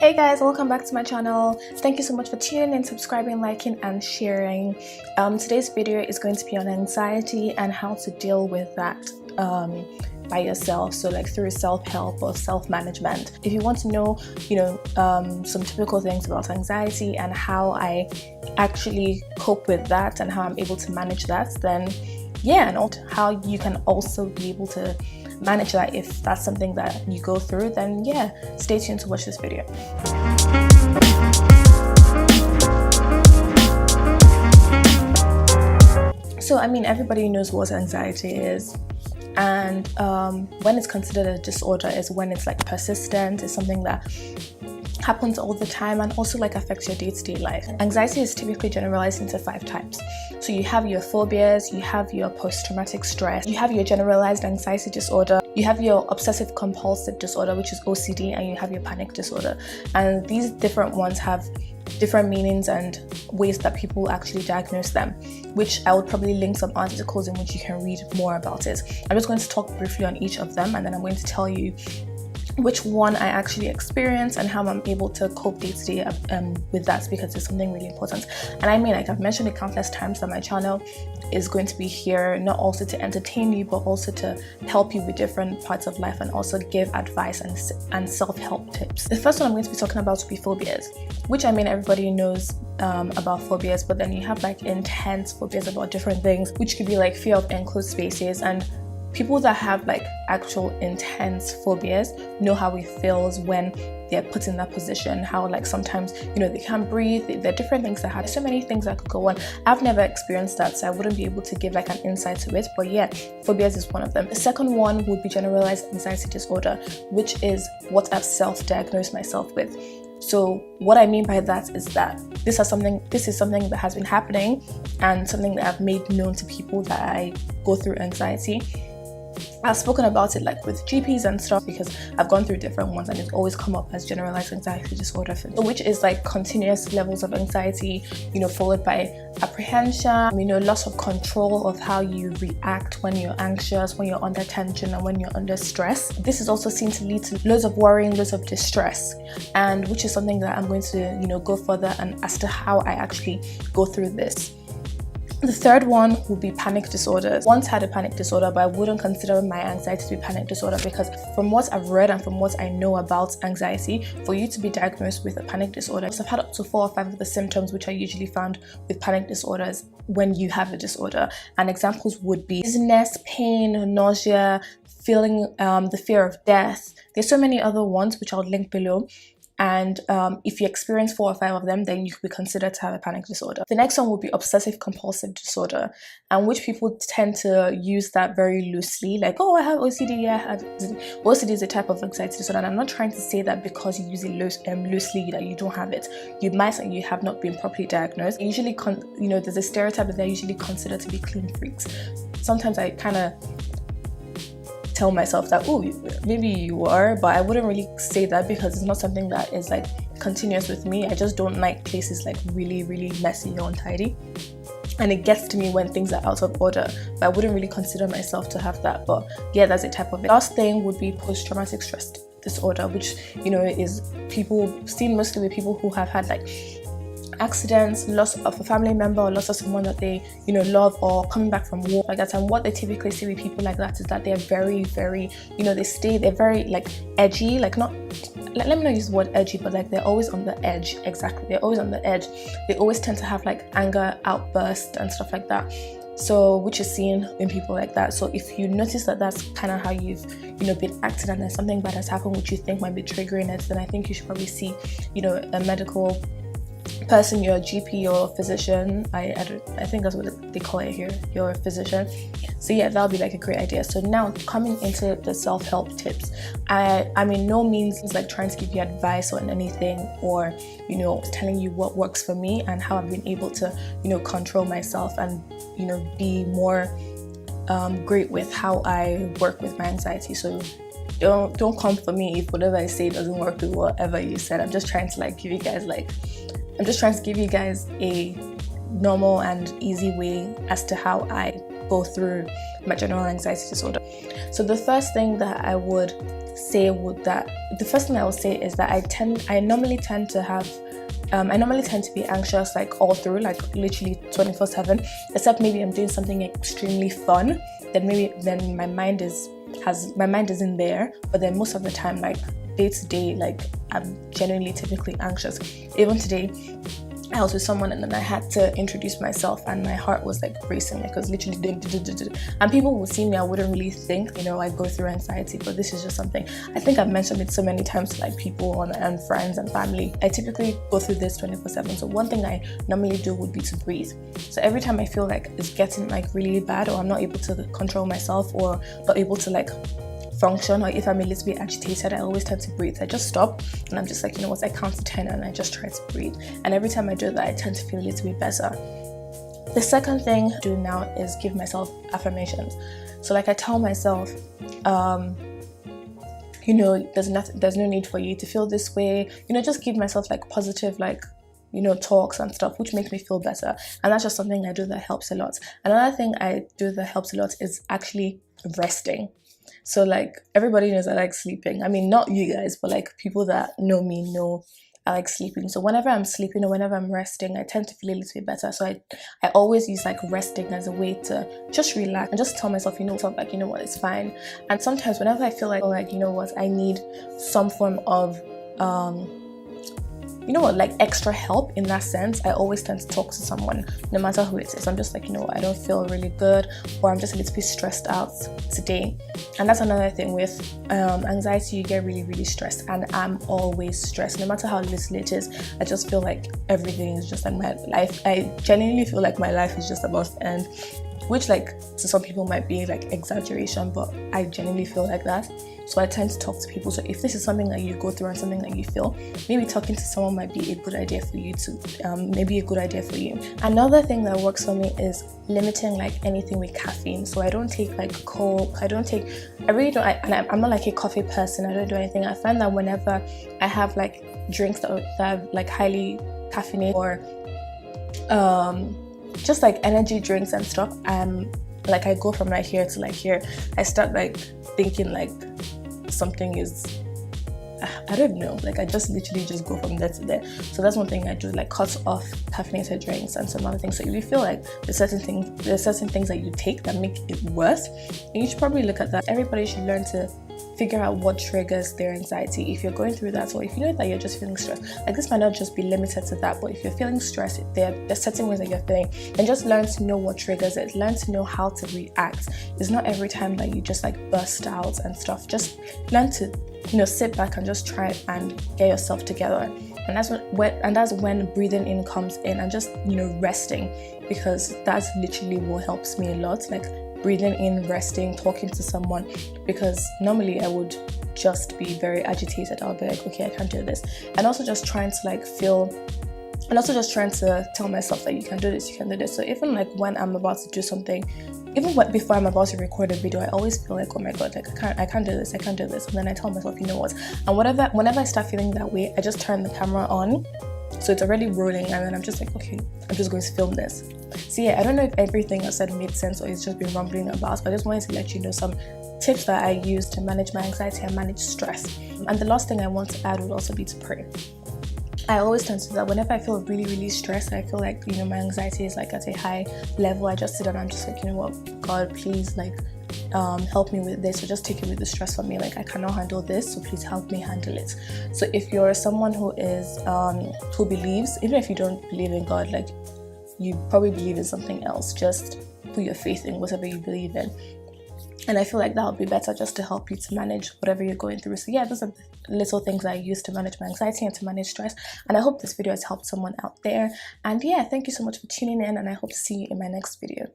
Hey guys, welcome back to my channel. Thank you so much for tuning in, subscribing, liking and sharing. Today's video is going to be on anxiety and how to deal with that by yourself, so like through self-help or self-management. If you want to know some typical things about anxiety and how I actually cope with that and how I'm able to manage that, then yeah, and how you can also be able to manage that if that's something that you go through, then yeah, stay tuned to watch this video. So I mean, everybody knows what anxiety is, and when it's considered a disorder is when it's like persistent, it's something that happens all the time and also like affects your day-to-day life. Anxiety is typically generalized into 5 types. So you have your phobias, you have your post-traumatic stress, you have your generalized anxiety disorder, you have your obsessive compulsive disorder, which is OCD, and you have your panic disorder. And these different ones have different meanings and ways that people actually diagnose them, which I would probably link some articles in which you can read more about it. I'm just going to talk briefly on each of them, and then I'm going to tell you which one I actually experience and how I'm able to cope day to day with that, because it's something really important. And I mean, like I've mentioned it countless times, that my channel is going to be here not also to entertain you, but also to help you with different parts of life and also give advice and self-help tips. The first one I'm going to be talking about will be phobias, which I mean everybody knows about phobias, but then you have like intense phobias about different things, which could be like fear of enclosed spaces. And people that have like actual intense phobias know how it feels when they're put in that position, how like sometimes they can't breathe. There are different things that happen. So many things that could go on. I've never experienced that, so I wouldn't be able to give like an insight to it, but yeah, phobias is one of them. The second one would be generalized anxiety disorder, which is what I've self-diagnosed myself with. So what I mean by that is that this is something that has been happening and something that I've made known to people that I go through anxiety. I've spoken about it like with GPs and stuff, because I've gone through different ones and it's always come up as generalized anxiety disorder, which is like continuous levels of anxiety, followed by apprehension, loss of control of how you react when you're anxious, when you're under tension, and when you're under stress. This is also seen to lead to loads of worrying, loads of distress, and which is something that I'm going to go further and as to how I actually go through this. The third one would be panic disorder. Once had a panic disorder, but I wouldn't consider my anxiety to be panic disorder, because from what I've read and from what I know about anxiety, for you to be diagnosed with a panic disorder, I've had up to 4 or 5 of the symptoms which are usually found with panic disorders when you have a disorder. And examples would be dizziness, pain, nausea, feeling the fear of death. There's so many other ones which I'll link below. And if you experience 4 or 5 of them, then you could be considered to have a panic disorder. The next one would be obsessive compulsive disorder, and which people tend to use that very loosely, like, oh, I have OCD. Yeah, I have OCD is a type of anxiety disorder, and I'm not trying to say that because you use it loosely that you don't have it. You might, and you have not been properly diagnosed. Usually, there's a stereotype that they're usually considered to be clean freaks. Sometimes I kind of tell myself that, oh, maybe you are, but I wouldn't really say that, because it's not something that is like continuous with me. I just don't like places like really, really messy or untidy, and it gets to me when things are out of order, but I wouldn't really consider myself to have that. But yeah, that's a type of it. Last thing would be post-traumatic stress disorder, which is people seen mostly with people who have had like accidents, loss of a family member, or loss of someone that they love, or coming back from war like that. And what they typically see with people like that is that they're very, very they're very like edgy, like not let me not use the word edgy, but like they're always on the edge. Exactly, they're always on the edge. They always tend to have like anger outbursts and stuff like that, so which is seen in people like that. So if you notice that that's kind of how you've been acting, and there's something bad has happened which you think might be triggering it, then I think you should probably see a medical person, your GP or physician. I think that's what they call it here, your physician. So yeah, that'll be like a great idea. So now coming into the self-help tips, I mean no means like trying to give you advice on anything, or telling you what works for me and how I've been able to control myself and be more great with how I work with my anxiety. So don't come for me if whatever I say doesn't work with whatever you said. I'm just trying to give you guys a normal and easy way as to how I go through my general anxiety disorder. So the first thing that I would say is that I normally tend to be anxious like all through, like literally 24/7, except maybe I'm doing something extremely fun, then my mind isn't there. But then most of the time, like day to day, like I'm genuinely typically anxious. Even today, I was with someone and then I had to introduce myself and my heart was like racing, like I was literally doing, and people would see me, I wouldn't really think, I go through anxiety, but this is just something, I think I've mentioned it so many times to like people and friends and family. I typically go through this 24/7. So one thing I normally do would be to breathe. So every time I feel like it's getting like really bad, or I'm not able to control myself, or not able to like function, or if I'm a little bit agitated, I always tend to breathe. I just stop and I'm just like, I count to 10 and I just try to breathe. And every time I do that, I tend to feel a little bit better. The second thing I do now is give myself affirmations. So like I tell myself, there's no need for you to feel this way. Just give myself like positive, like, talks and stuff, which makes me feel better. And that's just something I do that helps a lot. Another thing I do that helps a lot is actually resting. So like everybody knows I like sleeping. I mean, not you guys, but like people that know me know I like sleeping. So whenever I'm sleeping or whenever I'm resting, I tend to feel a little bit better. So I always use like resting as a way to just relax and just tell myself, it's fine. And sometimes whenever I feel like, I need some form of like extra help in that sense, I always tend to talk to someone, no matter who it is. I'm just like, I don't feel really good, or I'm just a little bit stressed out today. And that's another thing with anxiety, you get really, really stressed, and I'm always stressed, no matter how little it is. I just feel like everything is just like my life. I genuinely feel like my life is just about to end, which like to some people might be like exaggeration, but I genuinely feel like that. So I tend to talk to people. So if this is something that you go through and something that you feel, maybe talking to someone might be a good idea for you Another thing that works for me is limiting like anything with caffeine. So I don't take like Coke, I'm not like a coffee person. I don't do anything. I find that whenever I have like drinks that are like highly caffeinated, or just like energy drinks and stuff, like I go from like here to like here. I start like thinking like something is, I don't know, like I just literally just go from there to there. So that's one thing I do, like cut off caffeinated drinks and some other things. So if you feel like there's certain things that you take that make it worse, you should probably look at that. Everybody should learn to figure out what triggers their anxiety. If you're going through that, or if you know that you're just feeling stressed, like this might not just be limited to that, but if you're feeling stressed, there's certain ways that you're feeling, and just learn to know what triggers it. Learn to know how to react. It's not every time that you just like burst out and stuff. Just learn to sit back and just try and get yourself together. And that's when breathing in comes in, and just resting, because that's literally what helps me a lot. Like breathing in, resting, talking to someone, because normally I would just be very agitated. I'll be like, okay, I can't do this. And also just trying to tell myself that you can do this. So even like when I'm about to do something, before I'm about to record a video, I always feel like, oh my god, like I can't do this. And then I tell myself, you know what? And whenever I start feeling that way, I just turn the camera on, so it's already rolling, and then I'm just like, okay, I'm just going to film this. So yeah, I don't know if everything I said made sense or it's just been rumbling about, but I just wanted to let you know some tips that I use to manage my anxiety and manage stress. And the last thing I want to add would also be to pray. I always tend to do that whenever I feel really, really stressed. I feel like, my anxiety is like at a high level. I just sit down and I'm just like, God, please, like, help me with this, or just take away the stress from me. Like, I cannot handle this, so please help me handle it. So if you're someone who is, who believes, even if you don't believe in God, like, you probably believe in something else, just put your faith in whatever you believe in. And I feel like that would be better, just to help you to manage whatever you're going through. So yeah, those are the little things I use to manage my anxiety and to manage stress. And I hope this video has helped someone out there. And yeah, thank you so much for tuning in, and I hope to see you in my next video.